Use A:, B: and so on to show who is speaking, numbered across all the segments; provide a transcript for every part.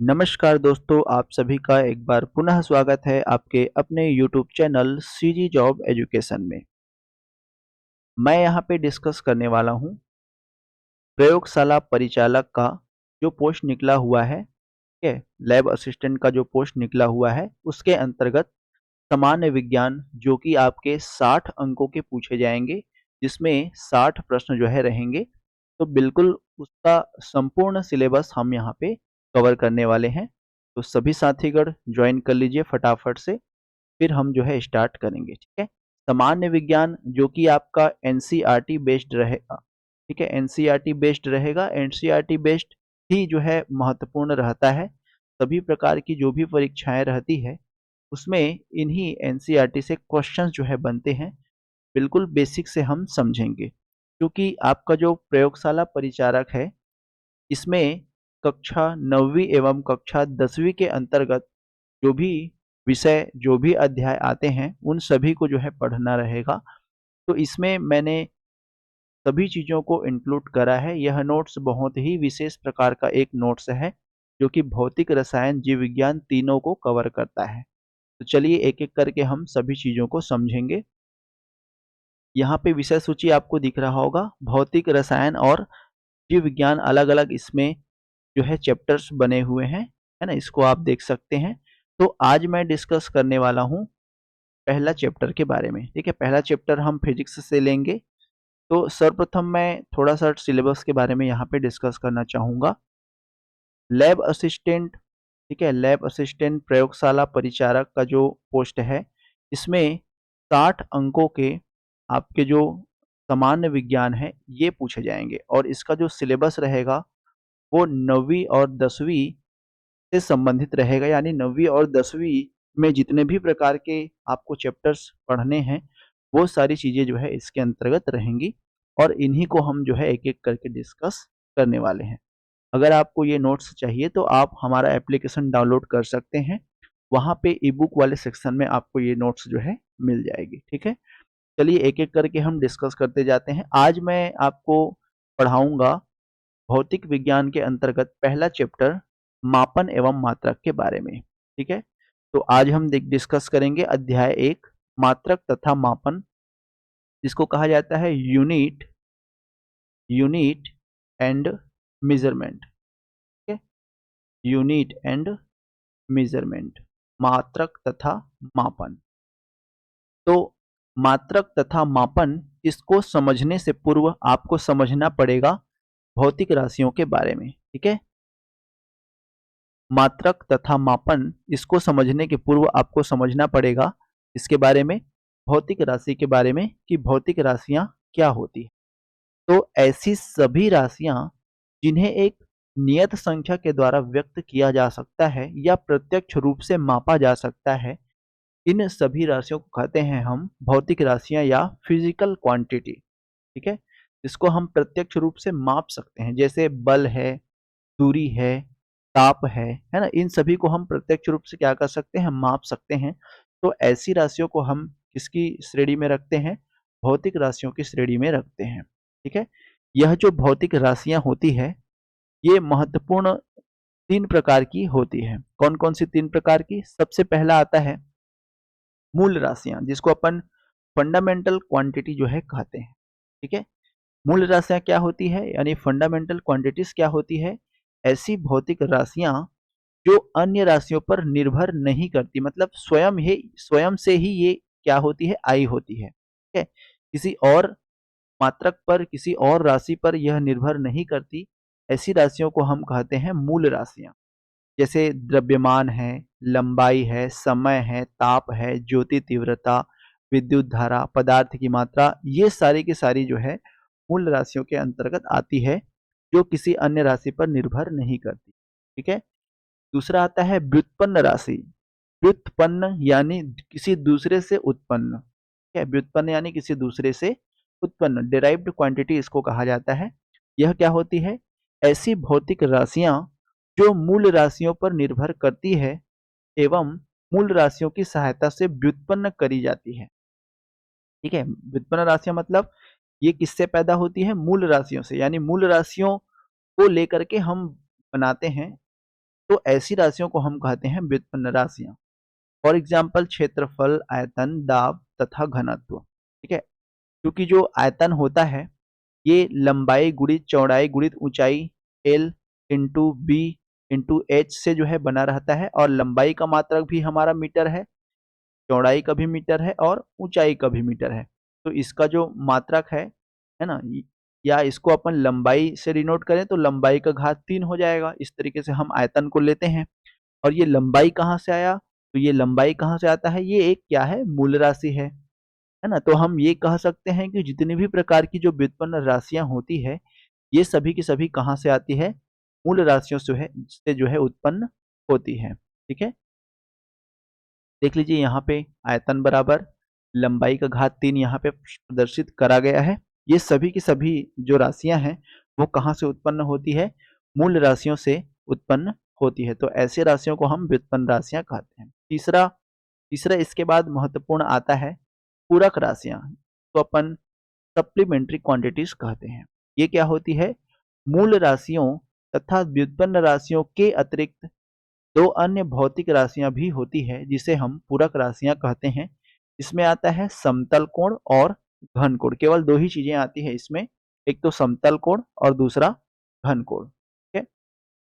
A: नमस्कार दोस्तों, आप सभी का एक बार पुनः स्वागत है आपके अपने YouTube channel CG job education में। मैं यहाँ पे डिस्कस करने वाला हूँ प्रयोगशाला परिचालक का जो पोस्ट निकला हुआ है, ठीक है, लैब असिस्टेंट का जो पोस्ट निकला हुआ है, उसके अंतर्गत सामान्य विज्ञान जो कि आपके 60 अंकों के पूछे जाएंगे, जिसमें 60 प्रश्न जो है रहेंगे। तो बिल्कुल उसका संपूर्ण सिलेबस हम यहाँ पे कवर करने वाले हैं। तो सभी साथीगण ज्वाइन कर लीजिए फटाफट से, फिर हम जो है स्टार्ट करेंगे। ठीक है, सामान्य विज्ञान जो कि आपका एनसीईआरटी बेस्ड रहेगा। ठीक है, एनसीईआरटी बेस्ड रहेगा। एनसीईआरटी बेस्ड ही जो है महत्वपूर्ण रहता है। सभी प्रकार की जो भी परीक्षाएं रहती है उसमें इन्हीं एनसीईआरटी से क्वेश्चंस जो है बनते हैं। बिल्कुल बेसिक से हम समझेंगे, क्योंकि आपका जो प्रयोगशाला परिचारक है इसमें कक्षा 9वीं एवं कक्षा 10वीं के अंतर्गत जो भी विषय, जो भी अध्याय आते हैं, उन सभी को जो है पढ़ना रहेगा। तो इसमें मैंने सभी चीज़ों को इंक्लूड करा है। यह नोट्स बहुत ही विशेष प्रकार का एक नोट्स है, जो कि भौतिक, रसायन, जीव विज्ञान तीनों को कवर करता है। तो चलिए एक-एक करके हम सभी चीज़ों को समझेंगे। यहाँ पे विषय सूची आपको दिख रहा होगा, भौतिक, रसायन और जीव विज्ञान अलग-अलग इसमें जो है चैप्टर्स बने हुए हैं, है ना? इसको आप देख सकते हैं। तो आज मैं डिस्कस करने वाला हूँ पहला चैप्टर के बारे में। ठीक है, पहला चैप्टर हम फिजिक्स से लेंगे। तो सर्वप्रथम मैं थोड़ा-सा सिलेबस के बारे में यहाँ पे डिस्कस करना चाहूँगा। लैब असिस्टेंट, ठीक है, लैब असिस्टेंट प्रयोगशाला परिचारक का जो पोस्ट है, इसमें 60 अंकों के आपके जो सामान्य विज्ञान है, ये पूछे जाएँगे और इसका जो सिलेबस रहेगा, वो 9वीं और 10वीं से संबंधित रहेगा। यानी 9वीं और 10वीं में जितने भी प्रकार के आपको चैप्टर्स पढ़ने हैं, वो सारी चीज़ें जो है इसके अंतर्गत रहेंगी और इन्हीं को हम जो है एक-एक करके डिस्कस करने वाले हैं। अगर आपको ये नोट्स चाहिए तो आप हमारा एप्लीकेशन डाउनलोड कर सकते हैं। वहाँ पे ई-बुक वाले सेक्शन में आपको ये नोट्स जो है मिल जाएगी। ठीक है? चलिए एक-एक करके हम डिस्कस करते जाते हैं। आज मैं आपको पढ़ाऊँगा भौतिक विज्ञान के अंतर्गत पहला चैप्टर मापन एवं मात्रक के बारे में। ठीक है? तो आज हम डिस्कस करेंगे अध्याय 1 मात्रक तथा मापन, जिसको कहा जाता है यूनिट यूनिट एंड मेजरमेंट। ठीक है? यूनिट एंड मेजरमेंट, मात्रक तथा मापन। तो मात्रक तथा मापन, इसको समझने से पूर्व आपको समझना पड़ेगा भौतिक राशियों के बारे में। ठीक है? मात्रक तथा मापन, इसको समझने के पूर्व आपको समझना पड़ेगा इसके बारे में, भौतिक राशि के बारे में, कि भौतिक राशियां क्या होती हैं। तो ऐसी सभी राशियां जिन्हें एक नियत संख्या के द्वारा व्यक्त किया जा सकता है या प्रत्यक्ष रूप से मापा जा सकता है, इन सभी राशियों को कहते हैं हम भौतिक राशियां या फिजिकल क्वांटिटी। ठीक है, इसको हम प्रत्यक्ष रूप से माप सकते हैं, जैसे बल है, दूरी है, ताप है ना? इन सभी को हम प्रत्यक्ष रूप से क्या कर सकते हैं, माप सकते हैं। तो ऐसी राशियों को हम किसकी श्रेणी में रखते हैं, भौतिक राशियों की श्रेणी में रखते हैं। ठीक है, यह जो भौतिक राशियां होती है, ये महत्वपूर्ण 3 प्रकार की होती है। कौन-कौन सी 3 प्रकार की? सबसे पहला आता है मूल राशियां, जिसको अपन फंडामेंटल क्वांटिटी जो है कहते हैं। ठीक है, मूल राशियां क्या होती है, यानी फंडामेंटल क्वांटिटीज क्या होती है? ऐसी भौतिक राशियां जो अन्य राशियों पर निर्भर नहीं करती, मतलब स्वयं से ही ये क्या होती है, आई होती है। ठीक है, किसी और मात्रक पर, किसी और राशि पर यह निर्भर नहीं करती। ऐसी राशियों को हम कहते हैं मूल राशियां। जैसे द्रव्यमान है, लंबाई है, समय है, ताप है, ज्योति तीव्रता, विद्युत धारा, पदार्थ की मात्रा, ये सारी की सारी जो है मूल राशियों के अंतर्गत आती है, जो किसी अन्य राशि पर निर्भर नहीं करती। ठीक है, दूसरा आता है व्युत्पन्न राशि। व्युत्पन्न यानी किसी दूसरे से उत्पन्न। ठीक है, व्युत्पन्न यानी किसी दूसरे से उत्पन्न, डिराइव्ड क्वांटिटी इसको कहा जाता है। यह क्या होती है? ऐसी भौतिक राशियां जो मूल राशियों पर निर्भर करती है एवं मूल राशियों की सहायता से व्युत्पन्न करी जाती है। ठीक है, व्युत्पन्न राशियां मतलब ये किससे पैदा होती है? मूल राशियों से। यानी मूल राशियों को लेकर के हम बनाते हैं तो ऐसी राशियों को हम कहते हैं व्युत्पन्न राशियां। फॉर एग्जाम्पल क्षेत्रफल, आयतन, दाब तथा घनत्व। ठीक है, क्योंकि जो आयतन होता है ये लंबाई गुणित चौड़ाई गुणित ऊंचाई L into B into H से जो है बना रहता है, और लंबाई का मात्रक भी हमारा मीटर है, चौड़ाई का भी मीटर है और ऊंचाई का भी मीटर है। तो इसका जो मात्रक है ना, या इसको अपन लंबाई से डिनोट करें तो लंबाई का घात 3 हो जाएगा। इस तरीके से हम आयतन को लेते हैं। और ये लंबाई कहाँ से आया, तो ये लंबाई कहाँ से आता है, ये एक क्या है, मूल राशि है ना। तो हम ये कह सकते हैं कि जितनी भी प्रकार की जो व्युत्पन्न राशियां होती है, ये सभी की सभी कहाँ से आती है, मूल राशियों से जो है उत्पन्न होती है। ठीक है, देख लीजिए यहाँ पे आयतन बराबर लंबाई का घात 3 यहाँ पे प्रदर्शित करा गया है। ये सभी की सभी जो राशियां हैं वो कहाँ से उत्पन्न होती है, मूल राशियों से उत्पन्न होती है। तो ऐसे राशियों को हम व्युत्पन्न राशियां कहते हैं। तीसरा तीसरा इसके बाद महत्वपूर्ण आता है पूरक राशियां, तो अपन सप्लीमेंट्री क्वांटिटीज कहते हैं। ये क्या होती है, मूल राशियों तथा व्युत्पन्न राशियों के अतिरिक्त दो अन्य भौतिक राशियां भी होती है जिसे हम पूरक राशियां कहते हैं। इसमें आता है समतल कोण और घन कोण। केवल दो ही चीजें आती है इसमें, एक तो समतल कोण और दूसरा घन कोण। ठीक है,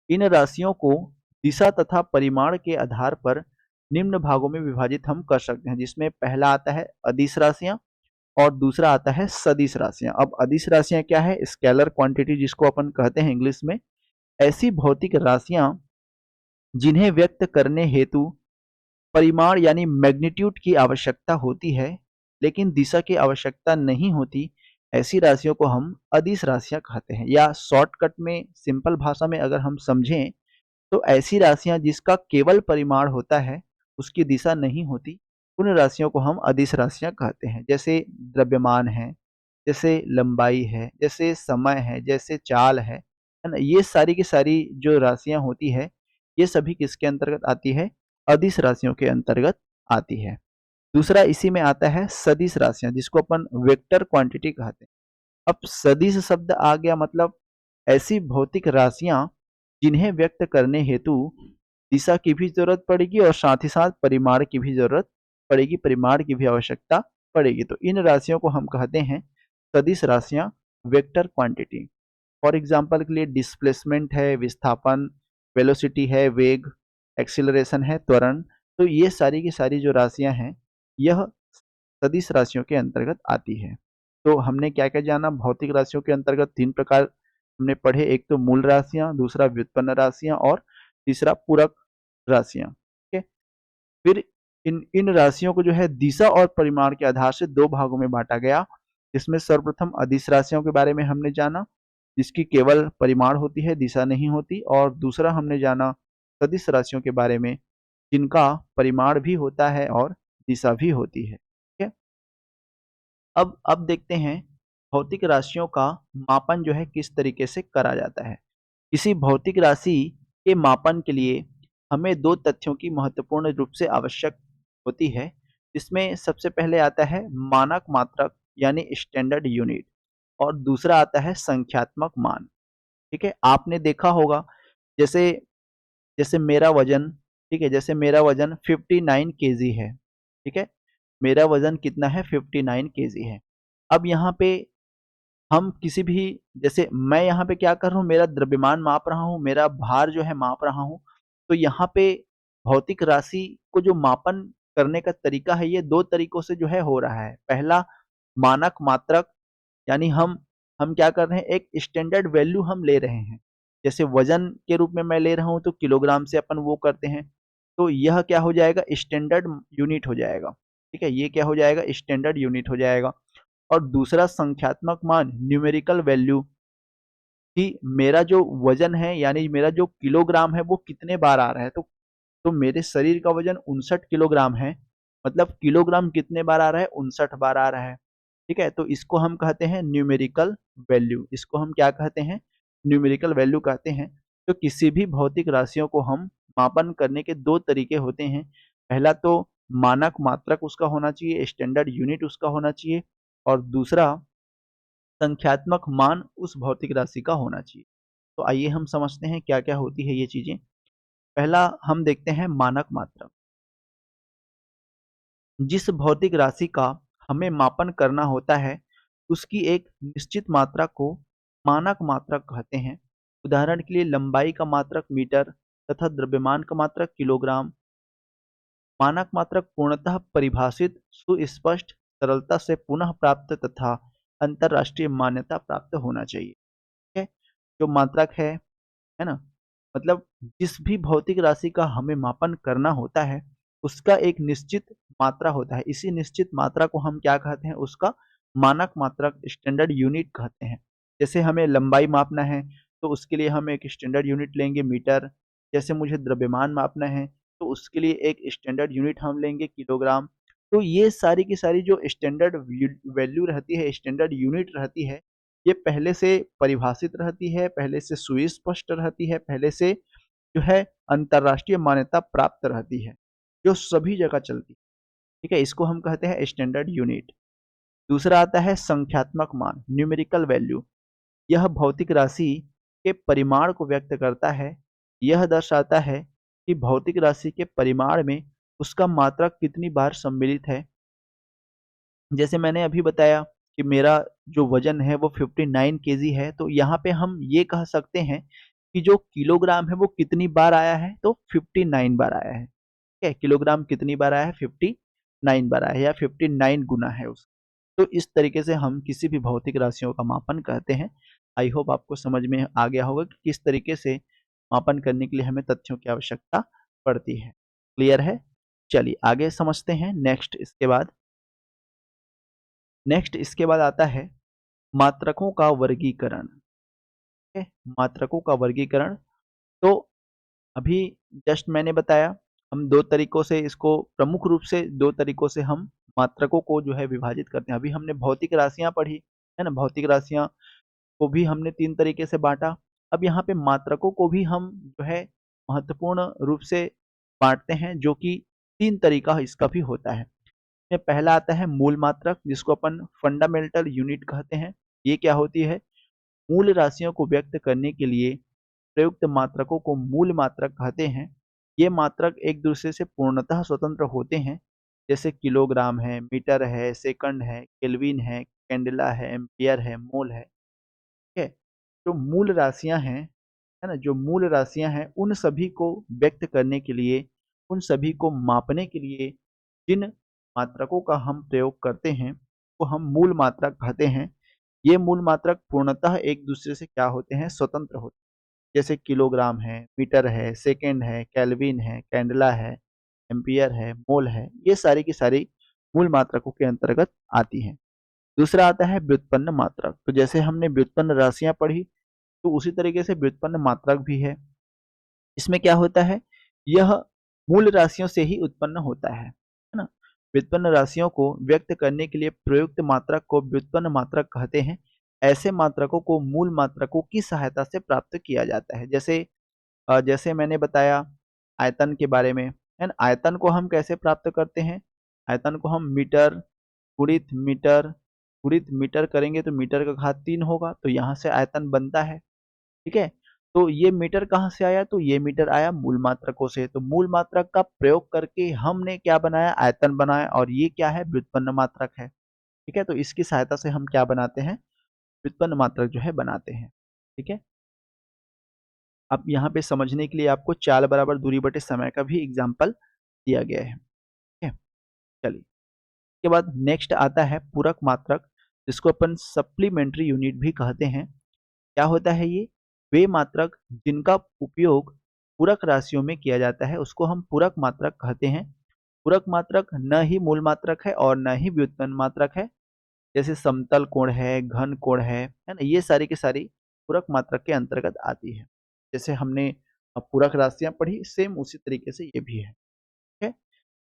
A: इन राशियों को दिशा तथा परिमाण के आधार पर निम्न भागों में विभाजित हम कर सकते हैं, जिसमें पहला आता है अदिश राशियां और दूसरा आता है सदिश राशियां। अब अदिश राशियां क्या है, स्केलर क्वांटिटी जिसको अपन कहते हैं इंग्लिश में, ऐसी भौतिक राशियां जिन्हें व्यक्त करने हेतु परिमाण यानी मैग्नीट्यूड की आवश्यकता होती है लेकिन दिशा की आवश्यकता नहीं होती, ऐसी राशियों को हम अदिश राशियां कहते हैं। या शॉर्टकट में सिंपल भाषा में अगर हम समझें तो ऐसी राशियां जिसका केवल परिमाण होता है, उसकी दिशा नहीं होती, उन राशियों को हम अदिश राशियां कहते हैं। जैसे द्रव्यमान है, जैसे लंबाई है, जैसे समय है, जैसे चाल है ना। ये सारी की सारी जो राशियां होती है, ये सभी किसके अंतर्गत आती है, अदिश राशियों के अंतर्गत आती है। दूसरा इसी में आता है सदिश राशियां, जिसको अपन वेक्टर क्वांटिटी कहते हैं। अब सदिश शब्द आ गया, मतलब ऐसी भौतिक राशियां जिन्हें व्यक्त करने हेतु दिशा की भी जरूरत पड़ेगी और साथ ही साथ परिमाण की भी जरूरत पड़ेगी, परिमाण की भी आवश्यकता पड़ेगी। तो इन राशियों को हम कहते हैं सदिश राशियां, वेक्टर क्वांटिटी। फॉर एग्जाम्पल के लिए डिस्प्लेसमेंट है, विस्थापन, वेलोसिटी है, वेग, एक्सीलरेशन है, त्वरण। तो ये सारी की सारी जो राशियां हैं यह सदिश राशियों के अंतर्गत आती है। तो हमने क्या क्या जाना, भौतिक राशियों के अंतर्गत तीन प्रकार हमने पढ़े, एक तो मूल राशियां, दूसरा व्युत्पन्न राशियां और तीसरा पूरक राशियां। ठीक है, फिर इन इन राशियों को जो है दिशा और परिमाण के आधार से दो भागों में बांटा गया। इसमें सर्वप्रथम अदिश राशियों के बारे में हमने जाना, जिसकी केवल परिमाण होती है, दिशा नहीं होती। और दूसरा हमने जाना सदिश राशियों के बारे में, जिनका परिमाण भी होता है और दिशा भी होती है। ठीक है, अब देखते हैं भौतिक राशियों का मापन जो है किस तरीके से करा जाता है। किसी भौतिक राशि के मापन के लिए हमें दो तथ्यों की महत्वपूर्ण रूप से आवश्यक होती है। इसमें सबसे पहले आता है मानक मात्रक यानी स्टैंडर्ड यूनिट, और दूसरा आता है संख्यात्मक मान। ठीक है, आपने देखा होगा, जैसे जैसे मेरा वजन, ठीक है, जैसे मेरा वजन 59 केजी है। ठीक है, मेरा वजन कितना है, 59 केजी है। अब यहाँ पे हम किसी भी, जैसे मैं यहाँ पे क्या कर रहा हूँ, मेरा द्रव्यमान माप रहा हूँ, मेरा भार जो है माप रहा हूँ। तो यहाँ पे भौतिक राशि को जो मापन करने का तरीका है, ये दो तरीकों से जो है हो रहा है। पहला मानक मात्रक, यानी हम क्या कर रहे हैं, एक स्टैंडर्ड वैल्यू हम ले रहे हैं। जैसे वजन के रूप में मैं ले रहा हूँ तो किलोग्राम से अपन वो करते हैं, तो यह क्या हो जाएगा, स्टैंडर्ड यूनिट हो जाएगा। ठीक है, ये क्या हो जाएगा, स्टैंडर्ड यूनिट हो जाएगा। और दूसरा संख्यात्मक मान, न्यूमेरिकल वैल्यू, कि मेरा जो वजन है यानी मेरा जो किलोग्राम है वो कितने बार आ रहा है। तो मेरे शरीर का वजन 59 किलोग्राम है, मतलब किलोग्राम कितने बार आ रहा है, 59 बार आ रहा है। ठीक है, तो इसको हम कहते हैं न्यूमेरिकल वैल्यू। इसको हम क्या कहते हैं, न्यूमेरिकल वैल्यू कहते हैं। तो किसी भी भौतिक राशियों को हम मापन करने के दो तरीके होते हैं। पहला तो मानक मात्रक उसका होना चाहिए, स्टैंडर्ड यूनिट उसका होना चाहिए, और दूसरा संख्यात्मक मान उस भौतिक राशि का होना चाहिए। तो आइए हम समझते हैं क्या क्या होती है ये चीजें। पहला हम देखते हैं मानक मात्रक। जिस भौतिक राशि का हमें मापन करना होता है, उसकी एक निश्चित मात्रा को मानक मात्रक कहते हैं। उदाहरण के लिए लंबाई का मात्रक मीटर तथा द्रव्यमान का मात्रक किलोग्राम। मानक मात्रक पूर्णतः परिभाषित, सुस्पष्ट, सरलता से पुनः प्राप्त तथा अंतरराष्ट्रीय मान्यता प्राप्त होना चाहिए। ठीक है? जो मात्रक है ना? मतलब जिस भी भौतिक राशि का हमें मापन करना होता है, उसका एक निश्चित मात्रा होता है। इसी निश्चित मात्रा को हम क्या कहते हैं? उसका मानक मात्रक, स्टैंडर्ड यूनिट कहते हैं। जैसे हमें लंबाई मापना है, तो उसके लिए हम एक स्टैंडर्ड यूनिट लेंगे मीटर। जैसे मुझे द्रव्यमान मापना है, तो उसके लिए एक स्टैंडर्ड यूनिट हम लेंगे किलोग्राम। तो ये सारी की सारी जो स्टैंडर्ड वैल्यू रहती है, स्टैंडर्ड यूनिट रहती है, ये पहले से परिभाषित रहती है, पहले से सुस्पष्ट रहती है, पहले से जो है अंतरराष्ट्रीय मान्यता प्राप्त रहती है, जो सभी जगह चलती है। ठीक है? इसको हम कहते हैं स्टैंडर्ड यूनिट। दूसरा आता है संख्यात्मक मान, न्यूमेरिकल वैल्यू। यह भौतिक राशि के परिमाण को व्यक्त करता है। यह दर्शाता है कि भौतिक राशि के परिमाण में उसका मात्रक कितनी बार सम्मिलित है। जैसे मैंने अभी बताया कि मेरा जो वज़न है वो 59 केजी है, तो यहाँ पे हम ये कह सकते हैं कि जो किलोग्राम है वो कितनी बार आया है, तो 59 बार आया है। ठीक है? किलोग्राम कितनी बार आया है? 59 बार आया है या 59 गुना है उसका। तो इस तरीके से हम किसी भी भौतिक राशियों का मापन कहते हैं। आई होप आपको समझ में आ गया होगा कि किस तरीके से मापन करने के लिए हमें तथ्यों की आवश्यकता पड़ती है। क्लियर है? चलिए आगे समझते हैं नेक्स्ट इसके बाद आता है मात्रकों का वर्गीकरण। ठीक है? मात्रकों का वर्गीकरण। तो अभी जस्ट मैंने बताया, हम 2 तरीकों से इसको प्रमुख रूप से 2 तरीकों से हम मात्रकों को जो है विभाजित करते हैं। अभी हमने भौतिक राशियाँ पढ़ी, है ना? भौतिक राशियाँ को भी हमने 3 तरीके से बाँटा। अब यहाँ पे मात्रकों को भी हम जो है महत्वपूर्ण रूप से बाँटते हैं, जो कि 3 तरीका इसका भी होता है। इसमें पहला आता है मूल मात्रक, जिसको अपन फंडामेंटल यूनिट कहते हैं। ये क्या होती है? मूल राशियों को व्यक्त करने के लिए प्रयुक्त मात्रकों को मूल मात्रक कहते हैं। ये मात्रक एक दूसरे से पूर्णतः स्वतंत्र होते हैं, जैसे किलोग्राम है, मीटर है, सेकंड है, केल्विन है, कैंडेला है, एम्पियर है, मोल है। ठीक है? जो मूल राशियाँ हैं, है ना? जो मूल राशियाँ हैं, उन सभी को व्यक्त करने के लिए, उन सभी को मापने के लिए जिन मात्रकों का हम प्रयोग करते हैं, वो हम मूल मात्रक कहते हैं। ये मूल मात्रक पूर्णतः एक दूसरे से क्या होते हैं? स्वतंत्र होते हैं। जैसे किलोग्राम है, मीटर है, सेकंड है, केल्विन है, कैंडेला है, एम्पियर है, मोल है, ये सारी की सारी मूल मात्रकों के अंतर्गत आती हैं। दूसरा आता है व्युत्पन्न मात्रक। तो जैसे हमने व्युत्पन्न राशियाँ पढ़ी, तो उसी तरीके से व्युत्पन्न मात्रक भी है। इसमें क्या होता है? यह मूल राशियों से ही उत्पन्न होता है ना? व्युत्पन्न राशियों को व्यक्त करने के लिए प्रयुक्त मात्रक को व्युत्पन्न मात्रक कहते हैं। ऐसे मात्रकों को मूल मात्रकों की सहायता से प्राप्त किया जाता है। जैसे मैंने बताया आयतन के बारे में, है ना? आयतन को हम कैसे प्राप्त करते हैं? आयतन को हम मीटर गुणित मीटर गुणित मीटर करेंगे तो मीटर का घात 3 होगा, तो यहाँ से आयतन बनता है। ठीक है? तो ये मीटर कहाँ से आया? तो ये मीटर आया मूल मात्रकों से। तो मूल मात्रक का प्रयोग करके हमने क्या बनाया? आयतन बनाया, और ये क्या है? व्युत्पन्न मात्रक है। ठीक है? तो इसकी सहायता से हम क्या बनाते हैं? व्युत्पन्न मात्रक जो है बनाते हैं। ठीक है? अब यहाँ पे समझने के लिए आपको चाल बराबर दूरी बटे समय का भी एग्जाम्पल दिया गया है। ठीक है? चलिए, इसके बाद नेक्स्ट आता है पूरक मात्रक, जिसको अपन सप्लीमेंट्री यूनिट भी कहते हैं। क्या होता है ये? वे मात्रक जिनका उपयोग पूरक राशियों में किया जाता है, उसको हम पूरक मात्रक कहते हैं। पूरक मात्रक न ही मूल मात्रक है और न ही व्युत्पन्न मात्रक है। जैसे समतल कोण है, घन कोण है ना? ये सारी की सारी पूरक मात्रक के अंतर्गत आती है। जैसे हमने पूरक राशियाँ पढ़ी, सेम उसी तरीके से ये भी है। ठीक है?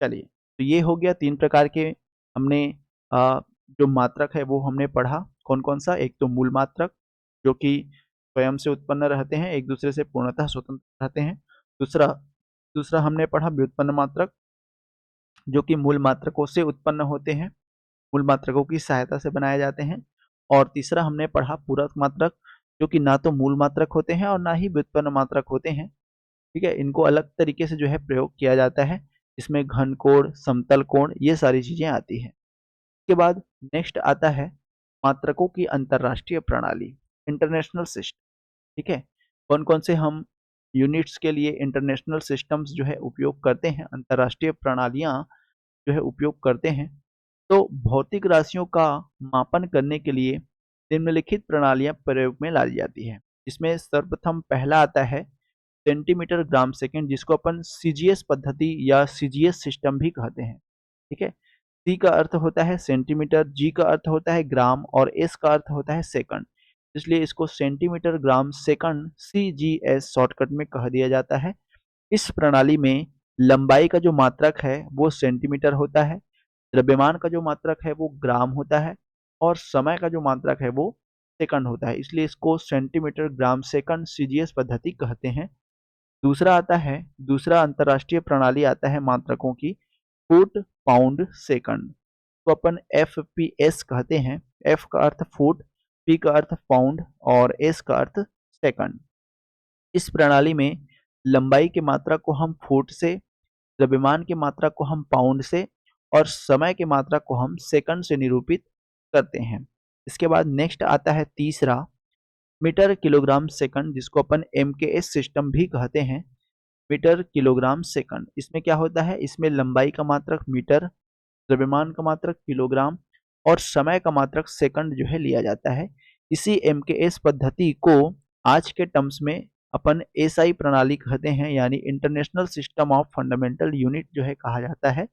A: चलिए, तो ये हो गया 3 प्रकार के हमने जो मात्रक है वो हमने पढ़ा। कौन-कौन सा? एक तो मूल मात्रक, जो कि स्वयं से उत्पन्न रहते हैं, एक दूसरे से पूर्णतः स्वतंत्र रहते हैं। दूसरा दूसरा हमने पढ़ा व्युत्पन्न मात्रक, जो कि मूल मात्रकों से उत्पन्न होते हैं, मूल मात्रकों की सहायता से बनाए जाते हैं। और तीसरा हमने पढ़ा पूरक मात्रक, जो कि ना तो मूल मात्रक होते हैं और ना ही व्युत्पन्न मात्रक होते हैं। ठीक है, इनको अलग तरीके से जो है प्रयोग किया जाता है। इसमें घन कोण, समतल कोण ये सारी चीज़ें आती हैं। इसके बाद नेक्स्ट आता है मात्रकों की अंतर्राष्ट्रीय प्रणाली, इंटरनेशनल सिस्टम। ठीक है, कौन-कौन से हम यूनिट्स के लिए इंटरनेशनल सिस्टम्स जो है उपयोग करते हैं, अंतर्राष्ट्रीय प्रणालियाँ जो है उपयोग करते हैं। तो भौतिक राशियों का मापन करने के लिए निम्नलिखित प्रणालियाँ प्रयोग में लाई जाती हैं। इसमें सर्वप्रथम पहला आता है सेंटीमीटर ग्राम सेकंड, जिसको अपन सीजीएस पद्धति या सीजीएस सिस्टम भी कहते हैं। ठीक है, सी का अर्थ होता है सेंटीमीटर, जी का अर्थ होता है ग्राम और एस का अर्थ होता है सेकंड। इसलिए इसको centimetre gram second CGS shortcut में कह दिया जाता है। इस प्रणाली में लंबाई का जो मात्रक है वो सेंटीमीटर होता है, द्रव्यमान का जो मात्रक है वो ग्राम होता है और समय का जो मात्रक है वो सेकंड होता है। इसलिए इसको सेंटीमीटर ग्राम सेकंड सीजीएस पद्धति कहते हैं। दूसरा अंतर्राष्ट्रीय प्रणाली आता है मात्रकों की, फुट पाउंड सेकंड, तो अपन एफपीएस कहते हैं। एफ का अर्थ फुट, पी का अर्थ पाउंड और एस का अर्थ सेकंड। इस प्रणाली में लंबाई की मात्रा को हम फुट से, द्रव्यमान की मात्रा को हम पाउंड से और समय की मात्रा को हम सेकंड से निरूपित करते हैं। इसके बाद नेक्स्ट आता है तीसरा मीटर किलोग्राम सेकंड, जिसको अपन एमकेएस सिस्टम भी कहते हैं। मीटर किलोग्राम सेकंड, इसमें क्या होता है, इसमें लंबाई का मात्रक मीटर, द्रव्यमान का मात्रक किलोग्राम और समय का मात्रक सेकंड जो है लिया जाता है। इसी एमकेएस पद्धति को आज के टर्म्स में अपन एसआई प्रणाली कहते हैं, यानी international system of fundamental unit जो है कहा जाता है।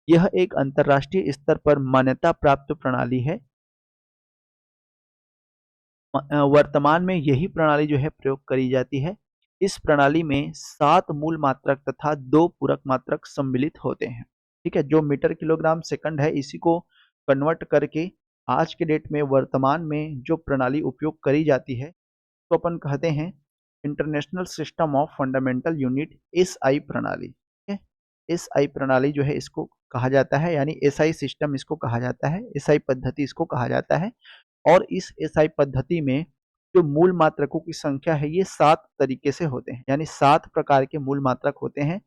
A: यह एक अंतर्राष्ट्रीय स्तर पर मान्यता प्राप्त प्रणाली है। वर्तमान में यही प्रणाली जो है प्रयोग करी जाती है। इस प्रणाली में 7 मूल मात्रक तथा 2 पूरक मात्रक सम्मिलित होते हैं। ठीक है, जो मीटर किलोग्राम सेकंड है इसी को कन्वर्ट करके आज के डेट में वर्तमान में जो प्रणाली उपयोग करी जाती है तो अपन कहते हैं international system of fundamental unit SI प्रणाली। ठीक है, एसआई प्रणाली जो है इसको कहा जाता है, यानी एसआई सिस्टम इसको कहा जाता है, एसआई पद्धति इसको कहा जाता है। और इस एसआई पद्धति में जो मूल मात्रकों की संख्या है ये 7 तरीके से होते हैं, यानी 7 प्रकार के मूल मात्रक होते हैं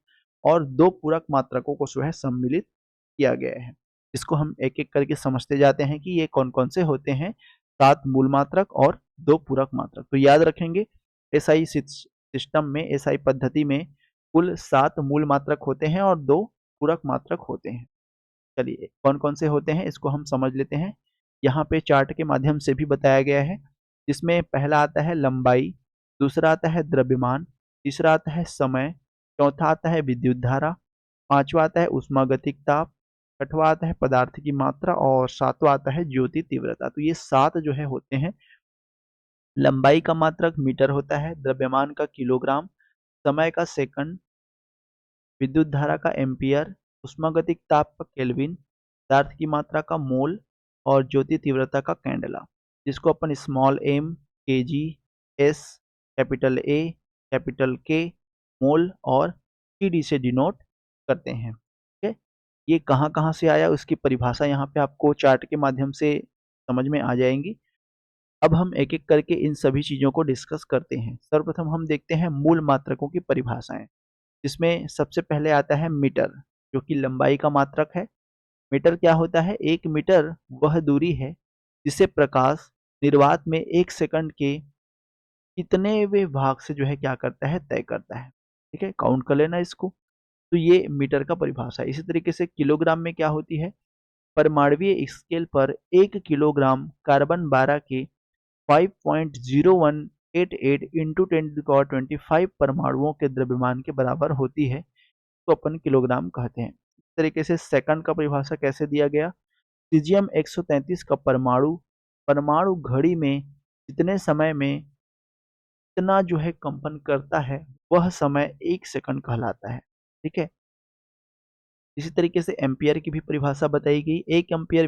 A: और 2 पूरक मात्रकों को जो है सम्मिलित किया गया है। इसको हम एक-एक करके समझते जाते हैं कि ये कौन-कौन से होते हैं, 7 मूल मात्रक और 2 पूरक मात्रक। तो याद रखेंगे एसआई सिस्टम में, एसआई पद्धति में कुल 7 मूल मात्रक होते हैं और 2 पूरक मात्रक होते हैं। चलिए कौन-कौन से होते हैं इसको हम समझ लेते हैं। यहाँ पे चार्ट के माध्यम से भी बताया गया है। इसमें पहला आता है लंबाई, दूसरा आता है द्रव्यमान, तीसरा आता है समय, चौथा आता है विद्युत धारा, पांचवा आता है ऊष्मागतिक ताप, छठवां आता है पदार्थ की मात्रा और सातवां आता है ज्योति तीव्रता। तो ये 7 जो है होते हैं। लंबाई का मात्रक मीटर होता है, द्रव्यमान का किलोग्राम, समय का सेकंड, विद्युत धारा का एम्पियर, ऊष्मागतिक ताप का केल्विन, पदार्थ की मात्रा का मोल और ज्योति तीव्रता का कैंडेला, जिसको अपन small M, KG, S, capital A, capital K, mole और टीडी से डिनोट करते हैं। ठीक है, ये कहाँ कहाँ से आया उसकी परिभाषा यहाँ पे आपको चार्ट के माध्यम से समझ में आ जाएंगी। अब हम एक एक करके इन सभी चीज़ों को डिस्कस करते हैं। सर्वप्रथम हम देखते हैं मूल मात्रकों की परिभाषाएं, जिसमें सबसे पहले आता है मीटर, जो कि लंबाई का मात्रक है। मीटर क्या होता है, 1 मीटर वह दूरी है जिसे प्रकाश निर्वात में 1 सेकंड के कितनेवें भाग से जो है क्या करता है, तय करता है। ठीक है, काउंट कर लेना इसको। तो ये मीटर का परिभाषा है। इसी तरीके से किलोग्राम में क्या होती है, परमाणुीय स्केल पर 1 किलोग्राम कार्बन 12 के 5.0188 इंटू 10⁻25 परमाणुओं के द्रव्यमान के बराबर होती है, तो अपन किलोग्राम कहते हैं। इस तरीके से सेकंड का परिभाषा कैसे दिया गया, सीजियम 133 का परमाणु परमाणु घड़ी में जितने समय में कितना जो है कंपन करता है वह समय 1 सेकंड कहलाता है। ठीक है, इसी तरीके से एम्पियर की भी परिभाषा बताई गई। 1 एम्पियर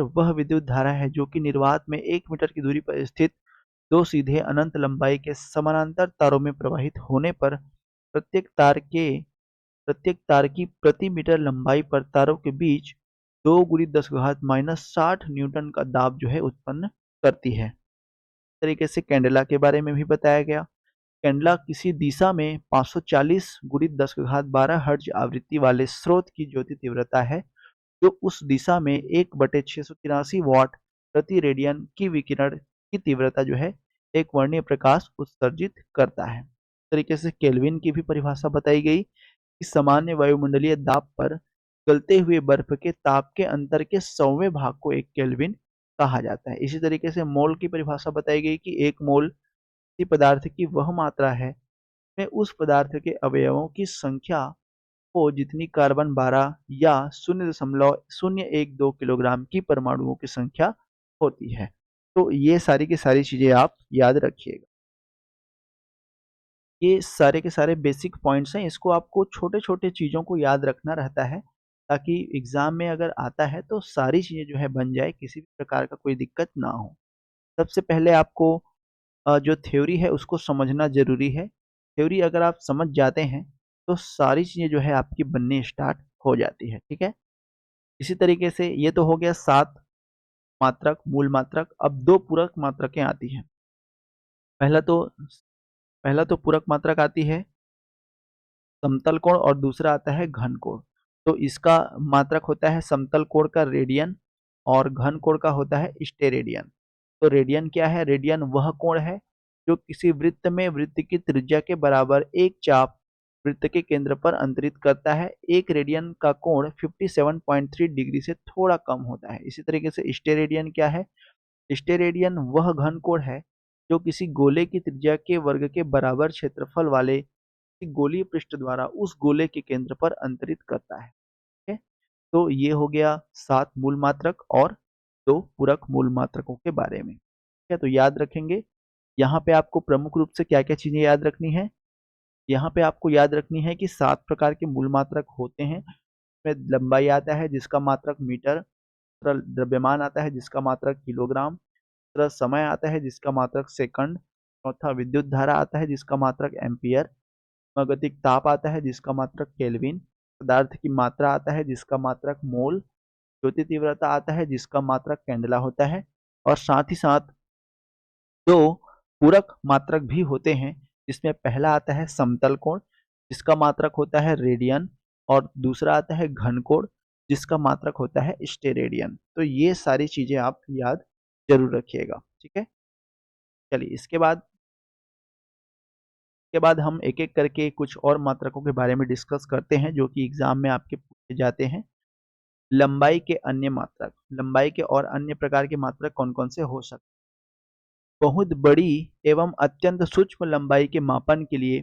A: वह विद्युत धारा है जो कि निर्वात में 1 मीटर की दूरी पर स्थित 2 सीधे अनंत लंबाई के समानांतर तारों में प्रवाहित होने पर प्रत्येक तार की प्रति मीटर लंबाई पर तारों के बीच 2 × 10⁻⁻60 न्यूटन का दाब जो है उत्पन्न करती है। इस तरीके से कैंडेला के बारे में भी बताया गया। कैंडला किसी दिशा में 540 गुणित 10 की घात 12 हर्ट्ज आवृत्ति वाले स्रोत की ज्योति तीव्रता है, जो उस दिशा में 1/683 वाट प्रति रेडियन की विकिरण की तीव्रता जो है एक वर्णीय प्रकाश उत्सर्जित करता है। इस तरीके से केल्विन की भी परिभाषा बताई गई कि सामान्य वायुमंडलीय दाब पर गलते हुए बर्फ के ताप के अंतर के 100वें भाग को एक केल्विन कहा जाता है। इसी तरीके से मोल की परिभाषा बताई गई कि एक मोल किसी पदार्थ की वह मात्रा है में उस पदार्थ के अवयवों की संख्या हो जितनी कार्बन 12 या 0.012 किलोग्राम की परमाणुओं की संख्या होती है। तो ये सारी की सारी चीजें आप याद रखिएगा। ये सारे के सारे बेसिक पॉइंट्स हैं, इसको आपको छोटे छोटे चीज़ों को याद रखना रहता है ताकि एग्ज़ाम में अगर आता है तो सारी चीज़ें जो है बन जाए, किसी भी प्रकार का कोई दिक्कत ना हो। सबसे पहले आपको जो थ्योरी है उसको समझना ज़रूरी है। थ्योरी अगर आप समझ जाते हैं तो सारी चीज़ें जो है आपकी बननी स्टार्ट हो जाती है, ठीक है। इसी तरीके से ये तो हो गया 7 मात्रक, मूल मात्रक। अब 2 पूरक मात्रकें आती हैं। पहला तो पहला तो पूरक मात्रक आती है समतल कोण और दूसरा आता है घन कोण। तो इसका मात्रक होता है समतल कोण का रेडियन और घन कोण का होता है स्टेरेडियन। तो रेडियन क्या है? रेडियन वह कोण है जो किसी वृत्त में वृत्त की त्रिज्या के बराबर एक चाप वृत्त के केंद्र पर अंतरित करता है। एक रेडियन का कोण 57.3 डिग्री से थोड़ा कम होता है। इसी तरीके से स्टेरेडियन क्या है? स्टेरेडियन वह घन कोण है जो किसी गोले की त्रिज्या के वर्ग के बराबर क्षेत्रफल वाले गोलीय पृष्ठ द्वारा उस गोले के केंद्र पर अंतरित करता है। ठीक है? तो ये हो गया 7 मूल मात्रक और 2 पूरक मूल मात्रकों के बारे में। ठीक है, तो याद रखेंगे। यहाँ पे आपको प्रमुख रूप से क्या क्या चीजें याद रखनी है? यहाँ पे आपको याद रखनी है कि 7 प्रकार के मूल मात्रक होते हैं। इसमें लंबाई आता है जिसका मात्रक मीटर, दूसरा द्रव्यमान आता है जिसका मात्रक किलोग्राम, तीसरा समय आता है जिसका मात्रक सेकंड, चौथा विद्युत धारा आता है जिसका मात्रक एम्पियर, गतिक ताप आता है जिसका मात्रक केल्विन, पदार्थ की मात्रा आता है जिसका मात्रक मोल, ज्योति तीव्रता आता है जिसका मात्रक कैंडला होता है, और साथ ही साथ 2 पूरक मात्रक भी होते हैं जिसमें पहला आता है समतल कोण जिसका मात्रक होता है रेडियन और दूसरा आता है घन कोण जिसका मात्रक होता है स्टेरेडियन। तो ये सारी चीजें आप याद जरूर रखिएगा, ठीक है। चलिए इसके बाद हम एक एक करके कुछ और मात्रकों के बारे में डिस्कस करते हैं जो कि एग्जाम में आपके पूछे जाते हैं। लंबाई के अन्य मात्रक, लंबाई के और अन्य प्रकार के मात्रक कौन कौन से हो सकते हैं? बहुत बड़ी एवं अत्यंत सूक्ष्म लंबाई के मापन के लिए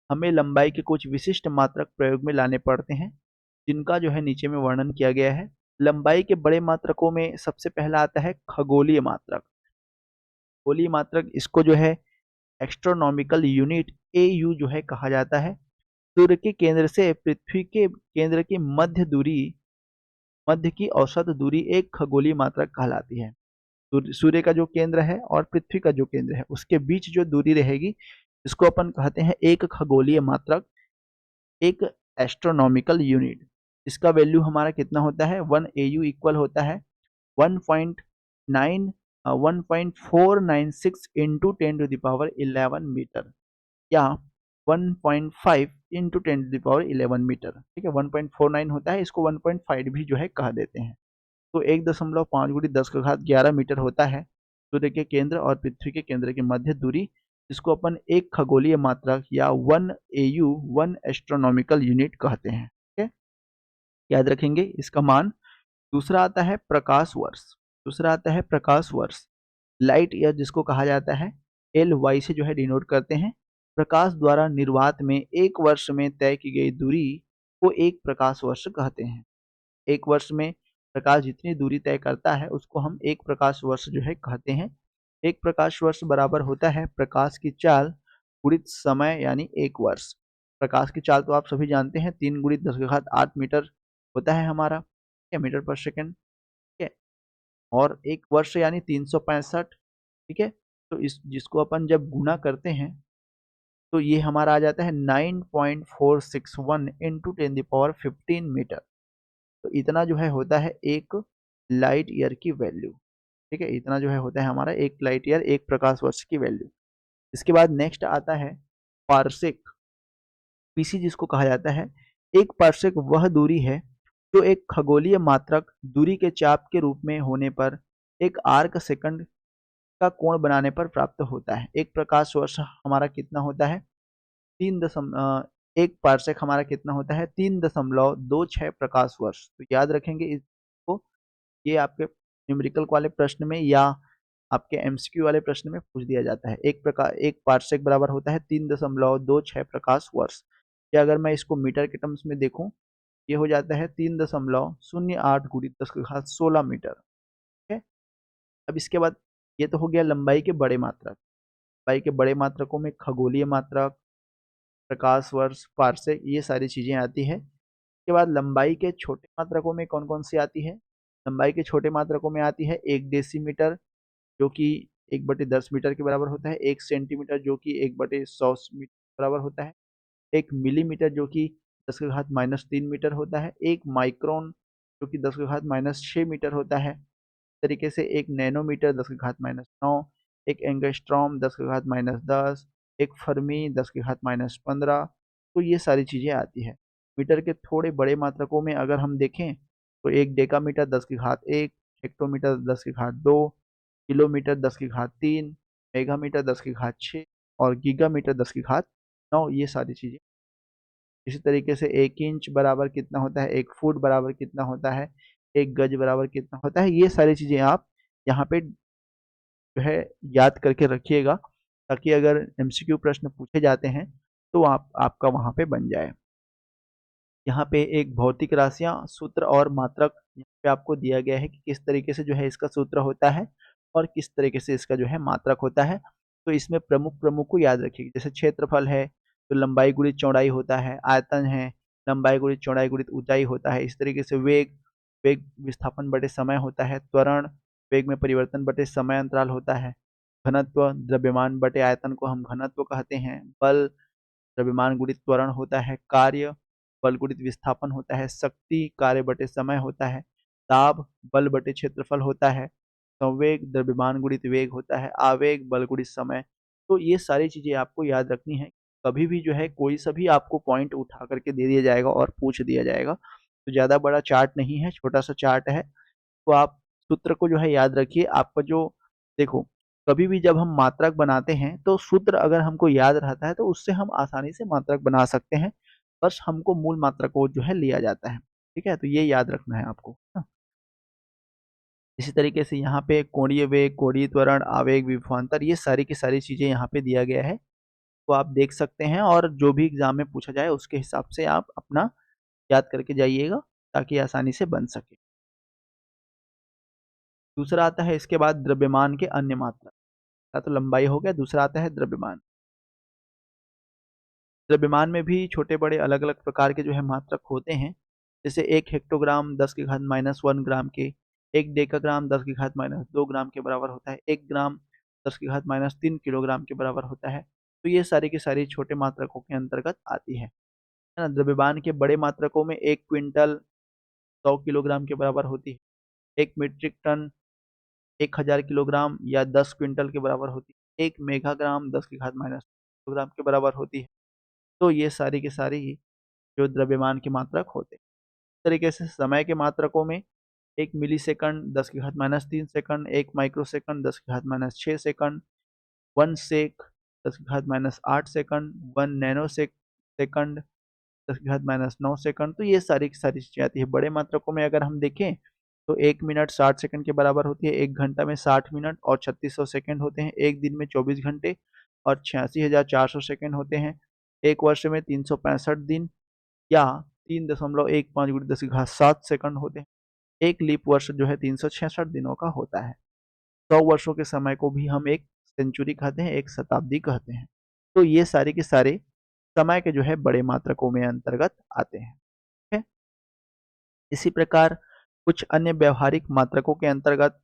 A: हमें लंबाई के कुछ विशिष्ट मात्रक प्रयोग में लाने पड़ते हैं जिनका जो है नीचे में वर्णन किया गया है। लंबाई के बड़े मात्रकों में सबसे पहला आता है खगोलीय मात्रक। खगोलीय मात्रक इसको जो है एस्ट्रोनॉमिकल यूनिट AU जो है कहा जाता है। सूर्य के केंद्र से पृथ्वी के केंद्र की मध्य की औसत दूरी एक खगोलीय मात्रक कहलाती है। सूर्य का जो केंद्र है और पृथ्वी का जो केंद्र है उसके बीच जो दूरी रहेगी इसको अपन कहते हैं एक खगोलीय मात्रक, एक एस्ट्रोनॉमिकल यूनिट। इसका वैल्यू हमारा कितना होता है? 1 AU इक्वल होता है 1.9 1.496 इंटू 10⁻11 मीटर या 1.5 इंटू 10⁻11 मीटर। ठीक है, 1.49 होता है, इसको 1.5 भी जो है कह देते हैं। तो 1.5 गुणित 10⁻11 मीटर होता है सूर्य के केंद्र और पृथ्वी के केंद्र के मध्य दूरी, जिसको अपन एक खगोलीय मात्रक या 1 AU 1 एस्ट्रोनॉमिकल यूनिट कहते हैं। ठीक है, याद रखेंगे इसका मान। दूसरा आता है प्रकाश वर्ष। दूसरा आता है प्रकाश वर्ष, लाइट ईयर जिसको कहा जाता है। LY से जो है डिनोट करते हैं। प्रकाश द्वारा निर्वात में एक वर्ष में तय की गई दूरी को एक प्रकाश वर्ष कहते हैं। एक वर्ष में प्रकाश जितनी दूरी तय करता है उसको हम एक प्रकाश वर्ष जो है कहते हैं। एक प्रकाश वर्ष बराबर होता है प्रकाश की चाल गुणित समय यानी एक वर्ष। प्रकाश की चाल तो आप सभी जानते हैं 3 गुणित 10⁸ मीटर होता है हमारा, ठीक है, मीटर पर सेकेंड। ठीक है, और एक वर्ष यानी 365। ठीक है, तो इस जिसको अपन जब गुना करते हैं तो ये हमारा आ जाता है 9.461 इंटू 10⁻15 मीटर। तो इतना जो है होता है एक लाइट ईयर की वैल्यू। ठीक है, इतना जो है होता है हमारा एक लाइट ईयर, एक प्रकाश वर्ष की वैल्यू। इसके बाद नेक्स्ट आता है पार्सेक, पीसी जिसको कहा जाता है, एक पार्सेक वह दूरी है जो एक खगोलीय मात्रक दूरी के चाप के रूप में होने पर एक आर्क सेकंड का कोण बनाने पर प्राप्त होता है। एक प्रकाश वर्ष हमारा कितना होता है? 1 पार्सेक हमारा कितना होता है? 3.26 प्रकाश वर्ष। तो याद रखेंगे इसको, ये आपके न्यूमेरिकल वाले प्रश्न में या आपके एमसीक्यू वाले प्रश्न में पूछ दिया जाता है। एक पार्सेक बराबर होता है 3.26 प्रकाश वर्ष। या अगर मैं इसको मीटर के टर्म्स में देखूं, ये हो जाता है 3.08 गुणित 10 की घात 16 मीटर। ठीक है। अब इसके बाद ये तो हो गया लंबाई के बड़े मात्रक। लंबाई के बड़े मात्रकों में खगोलीय मात्रक, प्रकाश वर्ष, पार्सेक, ये सारी चीजें आती है। इसके बाद लंबाई के छोटे मात्रकों में कौन कौन सी आती है? लंबाई के छोटे मात्रकों में आती है 1 डेसीमीटर, जो कि 1/10 मीटर के बराबर होता है। 1 सेंटीमीटर, जो कि 1/100 मीटर के बराबर होता है। 1 मिलीमीटर, जो कि 10 की घात -3 मीटर होता है। 1 माइक्रोन, जो कि 10 की घात-6 मीटर होता है। इस तरीके से 1 नैनोमीटर 10 की घात-9, 1 एंगस्ट्रॉम 10 की घात-10, 1 फर्मी 10 की घात-15। तो ये सारी चीज़ें आती है। मीटर के थोड़े बड़े मात्रकों में अगर हम देखें तो 1 डेकामीटर 10 की घात 1, हेक्टोमीटर 10 की घात 2, किलोमीटर 10 की घात 3, मेगामीटर 10 की घात 6 और गीगामीटर 10 की घात 9, ये सारी चीज़ें। इसी तरीके से 1 इंच बराबर कितना होता है, 1 फुट बराबर कितना होता है, 1 गज बराबर कितना होता है, ये सारी चीज़ें आप यहाँ पे जो है याद करके रखिएगा, ताकि अगर एमसीक्यू प्रश्न पूछे जाते हैं तो आपका वहाँ पे बन जाए। यहाँ पे एक भौतिक राशियाँ, सूत्र और मात्रक यहाँ पे आपको दिया गया है कि किस तरीके से जो है इसका सूत्र होता है और किस तरीके से इसका जो है मात्रक होता है। तो इसमें प्रमुख प्रमुख को याद रखिए। जैसे क्षेत्रफल है तो लंबाई गुणित चौड़ाई होता है, आयतन है लंबाई गुणित चौड़ाई गुणित ऊंचाई होता है। इस तरीके से वेग, वेग विस्थापन बटे समय होता है। त्वरण, वेग में परिवर्तन बटे समय अंतराल होता है। घनत्व, द्रव्यमान बटे आयतन को हम घनत्व कहते हैं। बल, द्रव्यमान गुणित त्वरण होता है। कार्य, बल गुणित विस्थापन होता है। शक्ति, कार्य बटे समय होता है। दाब, बल बटे क्षेत्रफल होता है। संवेग, द्रव्यमान गुणित वेग होता है। आवेग, बल गुणित समय। तो ये सारी चीजें आपको याद रखनी है। कभी भी जो है कोई सा भी आपको पॉइंट उठा करके दे दिया जाएगा और पूछ दिया जाएगा, तो ज्यादा बड़ा चार्ट नहीं है, छोटा सा चार्ट है। तो आप सूत्र को जो है याद रखिए। आपका जो, देखो, कभी भी जब हम मात्रक बनाते हैं तो सूत्र अगर हमको याद रहता है तो उससे हम आसानी से मात्रक बना सकते हैं। बस हमको मूल मात्रक को जो है लिया जाता है। ठीक है, तो ये याद रखना है आपको, हाँ। इसी तरीके से यहाँ पे कोणीय वेग, कोणीय त्वरण, आवेग, विभवांतर, ये सारी की सारी चीजें यहाँ पे दिया गया है। तो आप देख सकते हैं और जो भी एग्जाम में पूछा जाए उसके हिसाब से आप अपना याद करके जाइएगा, ताकि आसानी से बन सके। दूसरा आता है इसके बाद द्रव्यमान के अन्य मात्रक। तो लंबाई हो गया, दूसरा आता है द्रव्यमान। द्रव्यमान में भी छोटे बड़े अलग अलग प्रकार के जो है मात्रक होते हैं। जैसे 1 हेक्टोग्राम 10 की घात-1 ग्राम के, 1 डेकाग्राम 10 की घात-2 ग्राम के बराबर होता है। 1 ग्राम 10 की घात-3 किलोग्राम के बराबर होता है। तो ये सारी की सारी छोटे मात्रकों के अंतर्गत आती है ना। द्रव्यमान के बड़े मात्रकों में 1 क्विंटल 100 किलोग्राम के बराबर होती है। 1 मीट्रिक टन 1000 किलोग्राम या 10 क्विंटल के बराबर होती है। 1 मेगाग्राम 10 की घात-किलोग्राम के बराबर होती है। तो ये सारी की सारी जो द्रव्यमान के मात्रक होते हैं। इस तरीके से समय के मात्रकों में 1 मिलीसेकंड 10 की घात-3 सेकंड, 1 माइक्रोसेकंड 10 की घात-6 सेकंड, 1 सेक 10 की घात-8 सेकंड, 1 सेकंड 10 की घात-9 सेकंड। तो ये सारी की सारी चीज़ें आती है। बड़े मात्रकों में अगर हम देखें तो 1 मिनट 60 सेकंड के बराबर होती है। 1 घंटा में 60 मिनट और 3600 सेकंड होते हैं। 1 दिन में 24 घंटे और 86,400 सेकंड होते हैं। 1 वर्ष में 365 दिन या 3.15 × 10 की घात 7 सेकंड होते हैं। 1 लीप वर्ष जो है 366 दिनों का होता है। 100 वर्षों के समय को भी हम एक सेंचुरी कहते हैं, एक शताब्दी कहते हैं। तो ये सारे के सारे समय के जो है बड़े मात्रकों में अंतर्गत आते हैं। ठीक है? इसी प्रकार कुछ अन्य व्यवहारिक मात्रकों के अंतर्गत,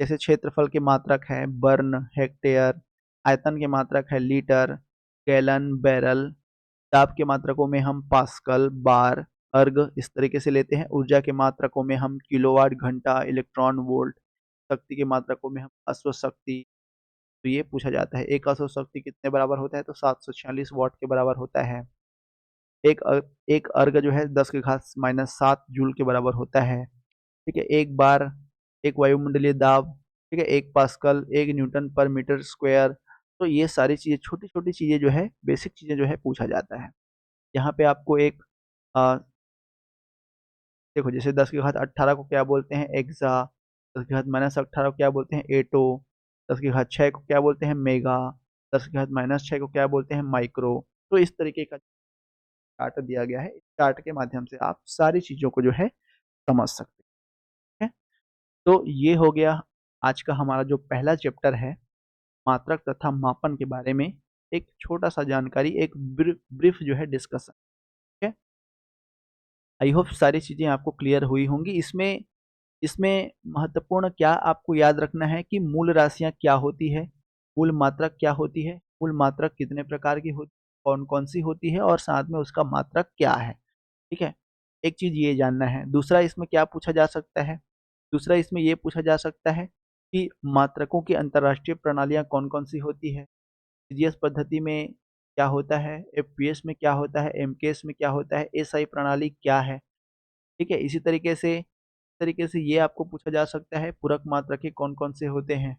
A: जैसे क्षेत्रफल के मात्रक है बर्न, हेक्टेयर, आयतन के मात्रक है लीटर, गैलन, बैरल, दाब के मात्रकों में हम पास्कल, बार, अर्ग इस तरीके से लेते हैं। ऊर्जा के मात्रकों में हम किलोवाट, घंटा, इलेक्ट्रॉन, वोल्ट, शक्ति के मात्रकों में हम अश्व शक्ति, तो ये पूछा जाता है। एक असुर शक्ति कितने बराबर होता है, तो 746 वाट के बराबर होता है। एक अर्ग जो है 10 की घात -7 जूल के बराबर होता है। ठीक है, एक बार, एक वायुमंडलीय दाब, ठीक है, 1 पास्कल, 1 न्यूटन पर मीटर स्क्वायर। तो ये सारी चीज़ें, छोटी-छोटी चीज़ें जो है, बेसिक चीज़ें जो है पूछा जाता है। यहाँ पे आपको एक देखो, जैसे 10 की घात 18 को क्या बोलते हैं, एक्सा। 10 की घात -18 को क्या बोलते हैं, एटो। 10 की घात 6 को क्या बोलते हैं, मेगा। 10 की घात -6 को क्या बोलते हैं, माइक्रो। तो इस तरीके का चार्ट दिया गया है। इस चार्ट के माध्यम से आप सारी चीज़ों को जो है समझ सकते हैं। तो ये हो गया आज का हमारा जो पहला चैप्टर है, मात्रक तथा मापन के बारे में एक छोटा सा जानकारी, एक ब्रीफ जो है डिस्कशन। ठीक है, आई होप सारी चीज़ें आपको क्लियर हुई होंगी। इसमें इसमें महत्वपूर्ण क्या आपको याद रखना है कि मूल राशियाँ क्या होती है, मूल मात्रक क्या होती है, मूल मात्रक कितने प्रकार की होती है, कौन-कौन सी होती है, और साथ में उसका मात्रक क्या है। ठीक है? एक चीज़ ये जानना है। दूसरा इसमें क्या पूछा जा सकता है? दूसरा इसमें ये पूछा जा सकता है कि मात्रकों की अंतर्राष्ट्रीय प्रणालियाँ कौन-कौन सी होती है? सीजीएस पद्धति में क्या होता है? एफपीएस में क्या होता है? एमकेएस में क्या होता है? एसआई प्रणाली क्या है? ठीक है? इसी तरीके से ये आपको पूछा जा सकता है, पूरक मात्रकें कौन-कौन से होते हैं?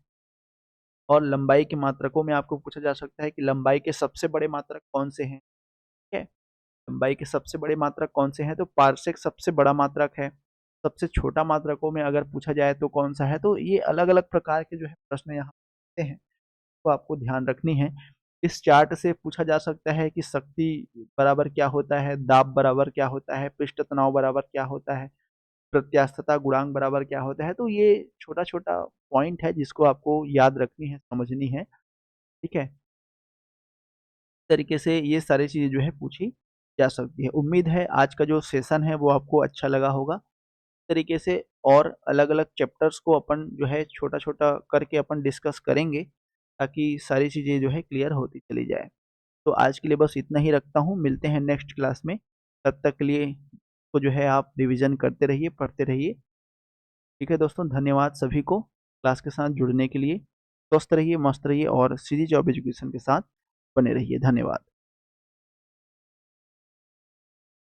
A: और लंबाई के मात्रकों में आपको पूछा जा सकता है कि लंबाई के सबसे बड़े मात्रक कौन से हैं? ठीक है? लंबाई के सबसे बड़े मात्रक कौन से हैं? तो पारसेक सबसे बड़ा मात्रक है। सबसे छोटा मात्रकों में अगर पूछा जाए तो कौन-सा है? तो ये अलग-अलग प्रकार के जो है प्रश्न यहाँ आते हैं, तो आपको ध्यान रखनी है। इस चार्ट से पूछा जा सकता है कि शक्ति बराबर क्या होता है? दाब बराबर क्या होता है? पृष्ठ तनाव बराबर क्या होता है? प्रत्यास्थता गुणांक बराबर क्या होता है? तो ये छोटा-छोटा पॉइंट है जिसको आपको याद रखनी है, समझनी है। ठीक है? इस तरीके से ये सारी चीज़ें जो है पूछी जा सकती है। उम्मीद है आज का जो सेशन है वो आपको अच्छा लगा होगा। इस तरीके से और अलग-अलग चैप्टर्स को अपन जो है छोटा-छोटा करके अपन डिस्कस करेंगे, ताकि सारी चीज़ें जो है क्लियर होती चली जाए। तो आज के लिए बस इतना ही रखता हूँ, मिलते हैं नेक्स्ट क्लास में। तब तक के लिए तो जो है आप रिविज़न करते रहिए, पढ़ते रहिए। ठीक है दोस्तों, धन्यवाद सभी को क्लास के साथ जुड़ने के लिए। स्वस्थ रहिए, मस्त रहिए और सीजी जॉब एजुकेशन के साथ बने रहिए। धन्यवाद।